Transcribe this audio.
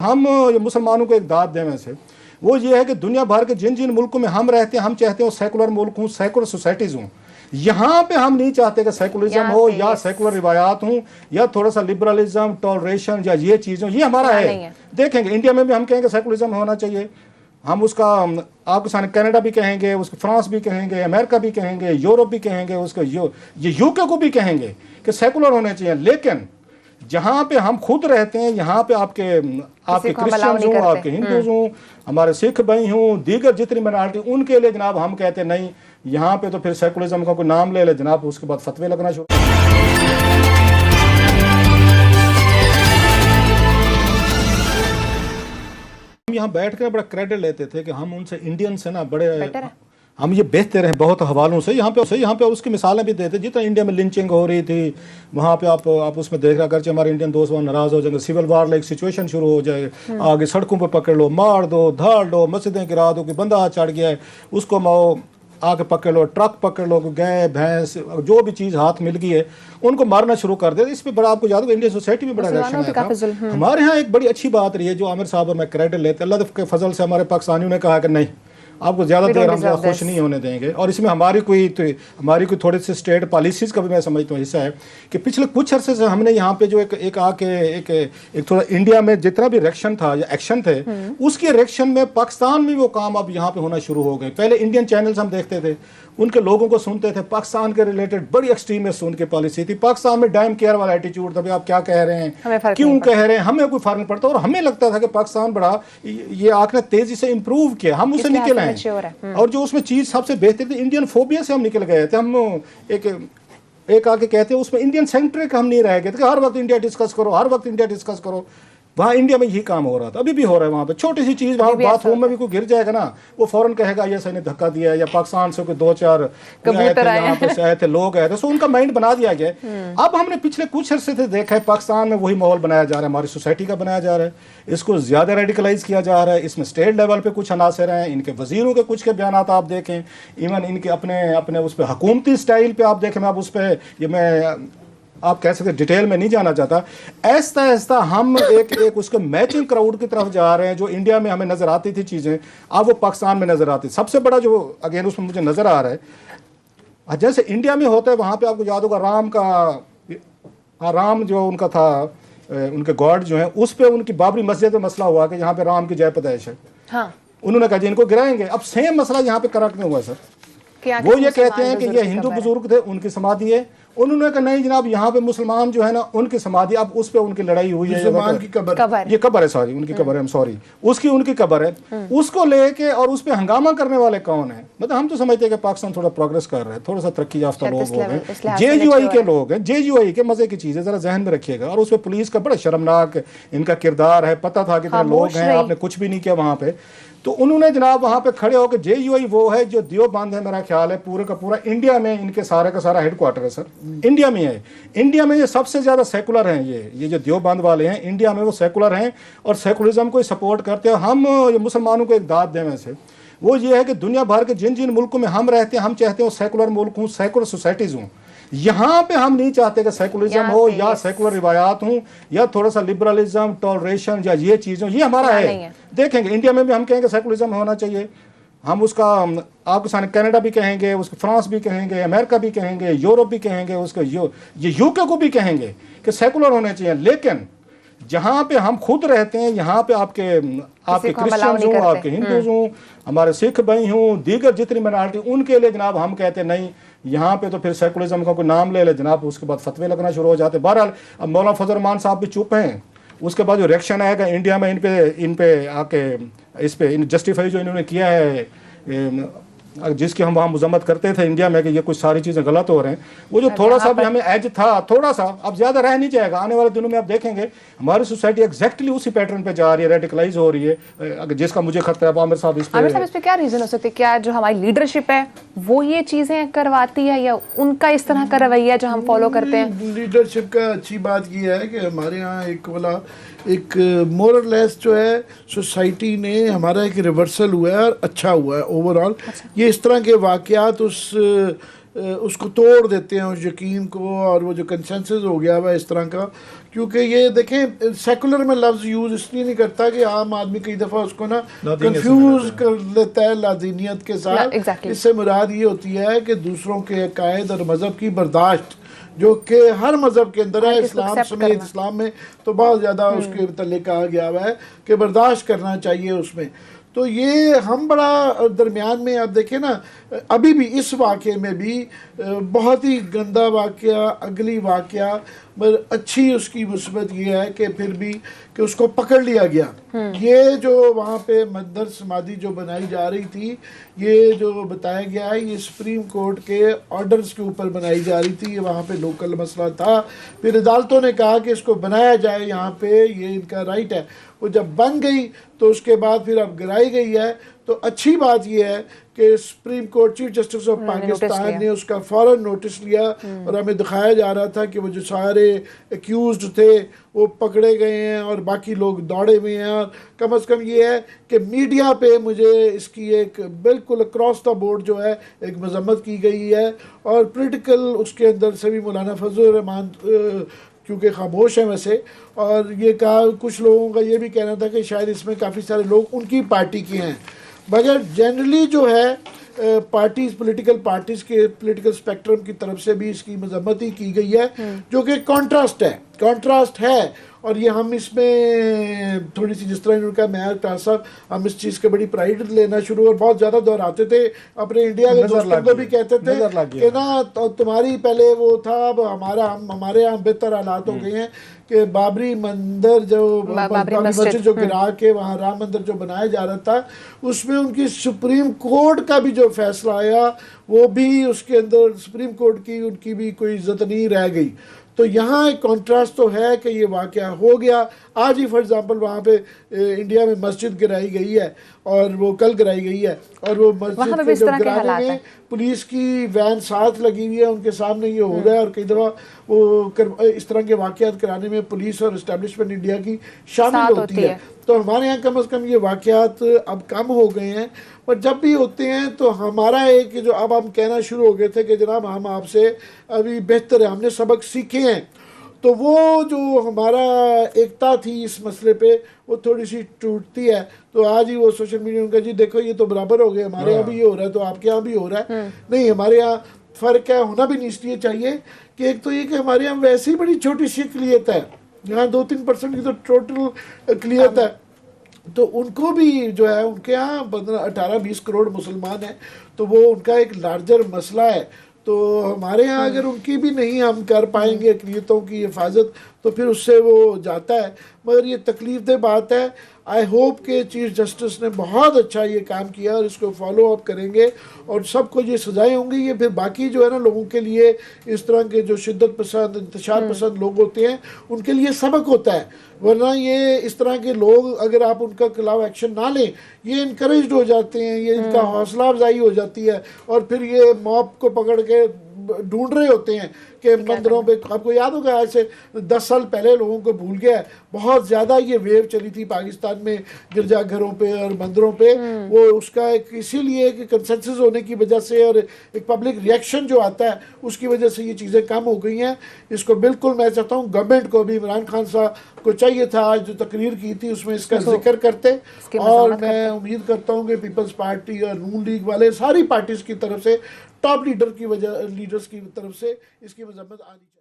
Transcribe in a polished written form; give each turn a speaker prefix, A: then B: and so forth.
A: हम मुसलमानों को एक दाद देने से वो ये है कि दुनिया भर के जिन जिन मुल्कों में हम रहते हैं, हम चाहते हैं सेकुलर मुल्क हूँ, सेकुलर सोसाइटीज़ हूँ। यहाँ पे हम नहीं चाहते कि सेकुलरिज्म हो या सेकुलर रिवायात हूँ या थोड़ा सा लिबरलिज्म, टॉलरेशन या ये चीज़ हो, ये हमारा है। देखेंगे इंडिया में भी हम कहेंगे सेकुलरिज्म होना चाहिए, हम उसका आपके सामने कनाडा भी कहेंगे, उसको फ्रांस भी कहेंगे, अमेरिका भी कहेंगे, यूरोप भी कहेंगे, उसको ये यूके को भी कहेंगे कि सेकुलर होने चाहिए। लेकिन जहाँ पे हम खुद रहते हैं, यहाँ पे आपके क्रिश्चियंस हों, आपके हिंदूज हों, हमारे सिख भाई हों, दीगर जितनी माइनॉरिटी, उनके लिए जनाब हम कहते नहीं, यहाँ पे तो फिर सेकुलरिज्म का कोई नाम ले जनाब, उसके बाद फतवे लगना शुरू। हम यहाँ बैठ कर बड़ा क्रेडिट लेते थे कि हम उनसे इंडियन से ना बड़े हम ये बेहतर हैं बहुत हवालों से। यहाँ पे उसकी मिसालें भी देते, जितना इंडिया में लिंचिंग हो रही थी वहाँ पे आप उसमें देख रहा, अगरचे हमारे इंडियन दोस्त वहाँ नाराज हो जाएंगे, सिविल वार लाइक सिचुएशन शुरू हो जाए, आगे सड़कों पे पकड़ लो, मार दो, धाड़ दो, मस्जिदें गिरा दो, कि बंदा चढ़ गया है उसको आके पकड़ लो, ट्रक पकड़ लो, गाय भैंस जो भी चीज़ हाथ मिल गई है उनको मारना शुरू कर दे। इस पर बड़ा आपको याद होगा इंडियन सोसाइटी में बड़ा रिएक्शन आया। हमारे यहाँ एक बड़ी अच्छी बात रही है जो आमिर साहब और मैं क्रेडिट लेते, अल्लाह के फजल से हमारे पाकिस्तानियों ने कहा कि नहीं, आपको ज़्यादा देर हम ज़्यादा खुश नहीं होने देंगे। और इसमें हमारी कोई थोड़े से स्टेट पॉलिसीज़ का भी मैं समझता हूँ हिस्सा है कि पिछले कुछ अरसे से हमने यहाँ पे जो एक थोड़ा इंडिया में जितना भी रिएक्शन था या एक्शन थे, उसके रिएक्शन में पाकिस्तान में वो काम अब यहाँ पे होना शुरू हो गए। पहले इंडियन चैनल्स हम देखते थे, उनके लोगों को सुनते थे, पाकिस्तान के रिलेटेड बड़ी एक्सट्रीमिस्ट उनकी पॉलिसी थी, पाकिस्तान में डैम केयर वाला एटीट्यूड था, भाई आप क्या कह रहे हैं, क्यों कह रहे हैं, हमें कोई फर्क नहीं पड़ता। और हमें लगता था कि पाकिस्तान बड़ा ये आंकड़ा तेजी से इंप्रूव किया, हम उसे निकल आए। और जो उसमें चीज सबसे बेहतर थी, इंडियन फोबिया से हम निकल गए थे। हम एक आके कहते हैं उसमें इंडियन सेंट्रिक हम नहीं रह गए थे, हर वक्त इंडिया डिस्कस करो, हर वक्त इंडिया डिस्कस करो। वहाँ इंडिया में यही काम हो रहा था, अभी भी हो रहा है। वहाँ पे छोटी सी चीज़, वहाँ बाथरूम में भी कोई गिर जाएगा ना, वो फौरन कहेगा ये सही ने धक्का दिया, या पाकिस्तान से कोई 2-4 यहाँ पे आए थे, लोग आए थे, सो उनका माइंड बना दिया गया। अब हमने पिछले कुछ अर्से से देखा है पाकिस्तान में वही माहौल बनाया जा रहा है, हमारी सोसाइटी का बनाया जा रहा है, इसको ज़्यादा रेडिकलाइज किया जा रहा है। इसमें स्टेट लेवल पे कुछ अनासर हैं, इनके वजीरों के कुछ के बयान आप देखें, इवन इनके अपने उस पर हुकूमती स्टाइल पे आप देखें, मैं अब उस पर मैं आप कह सकते डिटेल में नहीं जाना चाहता। ऐसा ऐसा हम एक उसके मैचिंग क्राउड की तरफ जा रहे हैं। जो इंडिया में हमें नजर आती थी चीजें, अब वो पाकिस्तान में नजर आती। सबसे बड़ा जो अगेन उसमें मुझे नजर आ रहा है, जैसे इंडिया में होता है, वहां पे आपको याद होगा राम जो उनका था, उनके गॉड जो है, उस पर उनकी बाबरी मस्जिद में मसला हुआ कि यहाँ पे राम की जय पैदाइश है। हाँ। उन्होंने कहा जी इनको गिराएंगे। अब सेम मसला यहाँ पे करक में हुआ सर, वो ये कहते हैं कि ये हिंदू बुजुर्ग थे, उनकी समाधि है। उन्होंने कहा नहीं जनाब, यहाँ पे मुसलमान जो है ना उनकी समाधि, अब उस पे उनकी लड़ाई हुई है, की कबर। ये कबर है, सॉरी उनकी कबर है, सॉरी उनकी कबर है, उसको लेके और उस पे हंगामा करने वाले कौन है? मतलब हम तो समझते हैं कि पाकिस्तान थोड़ा प्रोग्रेस कर रहा है, थोड़ा सा तरक्की याफ्ता लोग हो गए, JUI के लोग हैं, JUI के मजे की चीज है, जरा जहन में रखिएगा। और उस पर पुलिस का बड़ा शर्मनाक इनका किरदार है, पता था कितने लोग हैं, आपने कुछ भी नहीं किया वहां पे। तो उन्होंने जनाब वहां पे खड़े होकर, JUI वो है जो देवबंद है, मेरा ख्याल है पूरे का पूरा इंडिया में इनके सारे का सारा हेडक्वार्टर है सर, इंडिया में है। इंडिया में ये सबसे ज्यादा सेकुलर हैं, ये जो देवबंद वाले हैं इंडिया में, वो सेकुलर हैं और सेकुलरिज्म को सपोर्ट करते हैं। हम मुसलमानों को एक दाद देने से वो ये है कि दुनिया भर के जिन जिन मुल्कों में हम रहते हैं, हम चाहते हैं सेकुलर मुल्क हूँ, सेकुलर सोसाइटीज हूँ। यहाँ पे हम नहीं चाहते कि सेकुलरिज्म हो या सेकुलर रिवायात हूँ या थोड़ा सा लिबरलिज्म, टॉलरेशन या ये चीज़ हो, ये हमारा है। देखेंगे इंडिया में भी हम कहेंगे सेकुलरिज्म होना चाहिए, हम उसका आपके सामने कनाडा भी कहेंगे, उसको फ्रांस भी कहेंगे, अमेरिका भी कहेंगे, यूरोप भी कहेंगे, उसको ये यूके को भी कहेंगे कि सेकुलर होने चाहिए। लेकिन जहाँ पे हम खुद रहते हैं, यहाँ पे आपके क्रिश्चियंस हों, आपके हिंदूज हों, हमारे सिख भाई हों, दीगर जितनी माइनॉरिटी, उनके लिए जनाब हम कहते नहीं, यहाँ पे तो फिर सेकुलरिज्म का कोई नाम ले जनाब, उसके बाद फतवे लगना शुरू हो जाते। बहरहाल अब मौलाना फजल रहमान साहब भी चुप हैं, उसके बाद जो रिएक्शन आएगा इंडिया में इन पे आके इस पे जस्टिफाई जो इन्होंने किया है, जिसकी हम वहाँ मजम्मत करते थे इंडिया में कि ये कुछ सारी चीज़ें गलत हो रहे हैं, वो जो थोड़ा सा भी हमें एज था, थोड़ा सा अब ज़्यादा रह नहीं जाएगा। आने वाले दिनों में आप देखेंगे हमारी सोसाइटी एग्जैक्टली उसी पैटर्न पे जा रही है, रेडिकलाइज हो रही है, जिसका मुझे खतरा है। आमिर साहब इस पे
B: क्या रीज़न हो सकते हैं? क्या जो हमारी लीडरशिप है वो ये चीज़ें करवाती है, या उनका इस तरह का रवैया जो हम फॉलो करते हैं?
C: लीडरशिप का अच्छी बात यह है कि हमारे यहाँ एक मोरलेस जो है सोसाइटी ने हमारा एक रिवर्सल हुआ है और अच्छा हुआ है ओवरऑल। ये इस तरह के वाक़यात उसको तोड़ देते हैं, उस यकीन को, और वो जो कंसेंसस हो गया हुआ इस तरह का क्योंकि ये देखें सेकुलर में लफ्ज़ यूज़ इसलिए नहीं करता कि आम आदमी कई दफ़ा उसको ना
A: लादीनियत
C: कंफ्यूज कर लेता है लादीनियत के साथ।
B: exactly.
C: इससे मुराद ये होती है कि दूसरों के अकायद और मज़हब की बर्दाश्त, जो कि हर मज़हब के अंदर है, इस्लाम समेत इस्लाम में तो बहुत ज़्यादा उसके मतलब कहा गया हुआ है कि बर्दाश्त करना चाहिए उसमें। तो ये हम बड़ा दरमियान में, आप देखें ना, अभी भी इस वाक़े में भी बहुत ही गंदा वाक़या, अगली वाक़या, मगर अच्छी उसकी मुस्बत ये है कि फिर भी कि उसको पकड़ लिया गया। ये जो वहाँ पे मंदिर समाधि जो बनाई जा रही थी, ये जो बताया गया है, ये सुप्रीम कोर्ट के ऑर्डर्स के ऊपर बनाई जा रही थी। ये वहाँ पे लोकल मसला था, फिर अदालतों ने कहा कि इसको बनाया जाए, यहाँ पे ये इनका राइट है। वो जब बन गई तो उसके बाद फिर अब गिराई गई है। तो अच्छी बात यह है कि supreme court chief justice of Pakistan ने उसका फौरन नोटिस लिया और हमें दिखाया जा रहा था कि वो जो सारे एक्यूज्ड थे वो पकड़े गए हैं और बाकी लोग दौड़े हुए हैं। और कम से कम ये है कि मीडिया पे मुझे इसकी एक बिल्कुल अक्रॉस द बोर्ड जो है एक मजम्मत की गई है। और पोलिटिकल उसके अंदर से भी मौलाना फजल रहमान क्योंकि खामोश है वैसे, और ये कहा, कुछ लोगों का ये भी कहना था कि शायद इसमें काफ़ी सारे लोग उनकी पार्टी के हैं, मगर जनरली जो है पार्टीज, पॉलिटिकल पार्टीज के पॉलिटिकल स्पेक्ट्रम की तरफ से भी इसकी मजम्मत ही की गई है, जो कि कॉन्ट्रास्ट है। और ये हम इसमें थोड़ी सी, जिस तरह इन्होंने कहा, मैं साहब, हम इस चीज़ के बड़ी प्राइड लेना शुरू और बहुत ज़्यादा दोहराते थे अपने इंडिया के दोस्तों को भी कहते थे कि ना तो तुम्हारी पहले वो था, अब हमारे यहाँ बेहतर हालात हो गए हैं कि बाबरी मंदिर बाबरी मस्जिद जो गिरा के वहाँ राम मंदिर जो बनाया जा रहा था, उसमें उनकी सुप्रीम कोर्ट का भी जो फैसला आया, वो भी उसके अंदर सुप्रीम कोर्ट की उनकी भी कोई इज्जत नहीं रह गई। तो यहाँ एक कॉन्ट्रास्ट तो है कि ये वाक़या हो गया। आज ही फॉर एग्जांपल वहाँ पे इंडिया में मस्जिद गिराई गई है और वो कल गिराई गई है, और वो मस्जिद के जो गिराने में पुलिस की वैन साथ लगी हुई है, उनके सामने ये हो रहा है। और कई दफ़ा वो इस तरह के वाक़यात कराने में पुलिस और इस्टेब्लिशमेंट इंडिया की शामिल होती है। तो हमारे यहाँ कम से कम ये वाक़यात अब कम हो गए हैं, पर जब भी होते हैं तो हमारा एक जो अब हम कहना शुरू हो गए थे कि जनाब हम आपसे अभी बेहतर है, हमने सबक सीखे हैं। तो वो जो हमारा एकता थी इस मसले पे, वो थोड़ी सी टूटती है। तो आज ही वो सोशल मीडिया उनका, जी देखो ये तो बराबर हो गए, हमारे यहाँ भी ये हो रहा है तो आपके यहाँ भी हो रहा है। नहीं, हमारे यहाँ फ़र्क है, होना भी नहीं इसलिए चाहिए कि एक तो ये कि हमारे यहाँ वैसे ही बड़ी छोटी सी अक़लियत है, यहाँ 2-3% की तो टोटल अक़लियत है। तो उनको भी जो है, उनके यहाँ 18-20 करोड़ मुसलमान हैं, तो वो उनका एक लार्जर मसला है। तो हमारे यहाँ अगर उनकी भी नहीं हम कर पाएंगे अक़लियतों की हिफाजत, तो फिर उससे वो जाता है। मगर ये तकलीफ़देह बात है। आई होप के चीफ जस्टिस ने बहुत अच्छा ये काम किया और इसको फॉलो अप करेंगे और सबको ये सजाएं होंगी। ये फिर बाकी जो है ना, लोगों के लिए, इस तरह के जो शिद्दत पसंद, इंतशार पसंद लोग होते हैं, उनके लिए सबक होता है। वरना ये इस तरह के लोग, अगर आप उनका खिलाफ एक्शन ना लें, ये इनकरेज हो जाते हैं, ये इनका हौसला अफजाई हो जाती है, और फिर ये मॉब को पकड़ के ढूंढ रहे होते हैं कि मंदिरों पे। आपको याद होगा आज से 10 साल पहले, लोगों को भूल गया है, बहुत ज़्यादा ये वेव चली थी पाकिस्तान में गिरजाघरों पे और मंदिरों पे। वो उसका एक इसीलिए कि कंसेंसस होने की वजह से और एक पब्लिक रिएक्शन जो आता है, उसकी वजह से ये चीज़ें कम हो गई हैं। इसको बिल्कुल मैं चाहता हूँ गवर्नमेंट को भी, इमरान खान साहब को चाहिए था आज जो तकरीर की थी उसमें इसका जिक्र करते। और मैं उम्मीद करता हूँ कि पीपल्स पार्टी और नून लीग वाले सारी पार्टीज़ की तरफ से, टॉप लीडर्स की तरफ से इसकी मजम्मत आनी चाहिए।